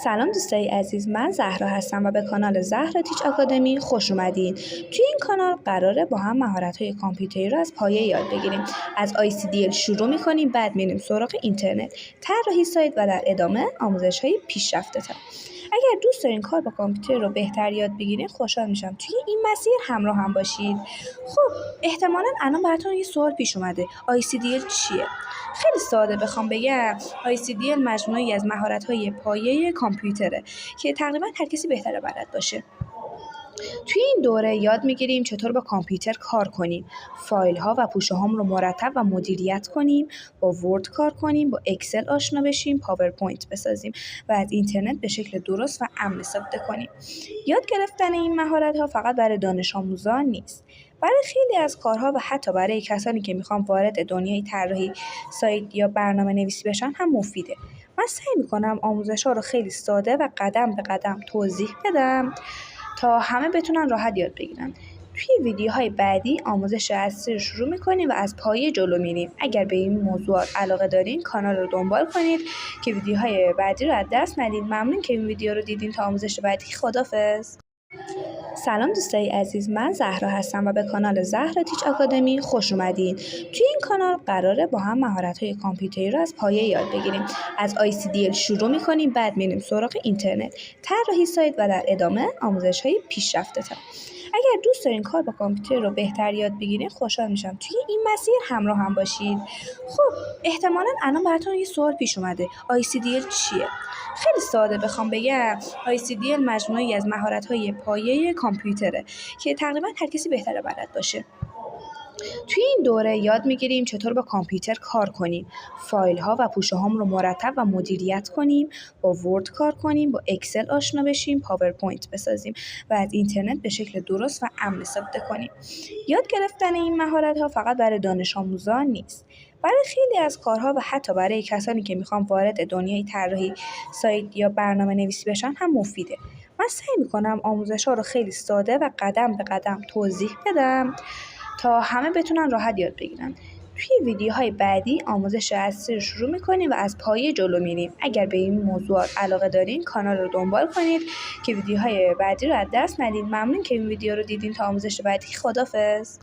سلام دوستای عزیز، من زهرا هستم و به کانال زهرا تیچ آکادمی خوش اومدین. توی این کانال قراره با هم مهارت‌های کامپیوتری رو از پایه یاد بگیریم. از ICDL شروع می‌کنیم، بعد میریم سراغ اینترنت، طراحی سایت و در ادامه آموزش‌های پیشرفته‌تر. اگر دوست دارین کار با کامپیوتر رو بهتر یاد بگیرین، خوشحال میشم توی این مسیر همراه هم باشید. خب احتمالاً الان براتون یه سوال پیش اومده، ICDL چیه؟ خیلی ساده بخوام بگم، ICDL مجموعه‌ای از مهارت‌های پایه کامپیوتره که تقریبا هر کسی بهتره بلد باشه. توی این دوره یاد میگیریم چطور با کامپیوتر کار کنیم، فایل ها و پوشه هام رو مرتب و مدیریت کنیم، با ورد کار کنیم، با اکسل آشنا بشیم، پاورپوینت بسازیم و از اینترنت به شکل درست و امن استفاده کنیم. یاد گرفتن این مهارت ها فقط برای دانش آموزان نیست، برای خیلی از کارها و حتی برای کسانی که میخوان وارد دنیای طراحی سایت یا برنامه نویسی بشن هم مفیده. من سعی میکنم آموزش ها رو خیلی ساده و قدم به قدم توضیح بدم تا همه بتونن راحت یاد بگیرن. توی ویدیوهای بعدی آموزش اصلی رو شروع میکنیم و از پایه جلو میریم. اگر به این موضوعات علاقه دارین کانال رو دنبال کنید که ویدیوهای بعدی رو از دست ندید. ممنون که این ویدیو رو دیدین. تا آموزش بعدی خداحافظ. سلام دوستای عزیز، من زهرا هستم و به کانال زهرا تیچ آکادمی خوش اومدین. توی این کانال قراره با هم مهارت‌های کامپیوتری رو از پایه یاد بگیریم. از ICDL شروع می‌کنیم، بعد میریم سراغ اینترنت، طراحی سایت و در ادامه آموزش‌های پیشرفته‌تر. اگر دوست دارین کار با کامپیوتر رو بهتر یاد بگیرین، خوشحال میشم توی این مسیر همراه هم باشید. خب احتمالاً الان براتون یه سوال پیش اومده، ICDL چیه؟ خیلی ساده بخوام بگم، ICDL مجموعه‌ای از مهارت‌های پایه کامپیوتره که تقریبا هر کسی بهتره بلد باشه. توی این دوره یاد میگیریم چطور با کامپیوتر کار کنیم، فایل ها و پوشه هام رو مرتب و مدیریت کنیم، با ورد کار کنیم، با اکسل آشنا بشیم، پاورپوینت بسازیم و از اینترنت به شکل درست و امن استفاده کنیم. یاد گرفتن این مهارت ها فقط برای دانش آموزان نیست، برای خیلی از کارها و حتی برای کسانی که میخوان وارد دنیای طراحی سایت یا برنامه نویسی بشن هم مفیده. من سعی میکنم آموزش ها رو خیلی ساده و قدم به قدم توضیح بدم تا همه بتونن راحت یاد بگیرن. توی ویدیوهای بعدی آموزش اصلی رو شروع میکنیم و از پایه جلو میریم. اگر به این موضوعات علاقه دارین کانال رو دنبال کنید که ویدیوهای بعدی رو از دست ندید. ممنون که این ویدیو رو دیدین. تا آموزش بعدی خداحافظ.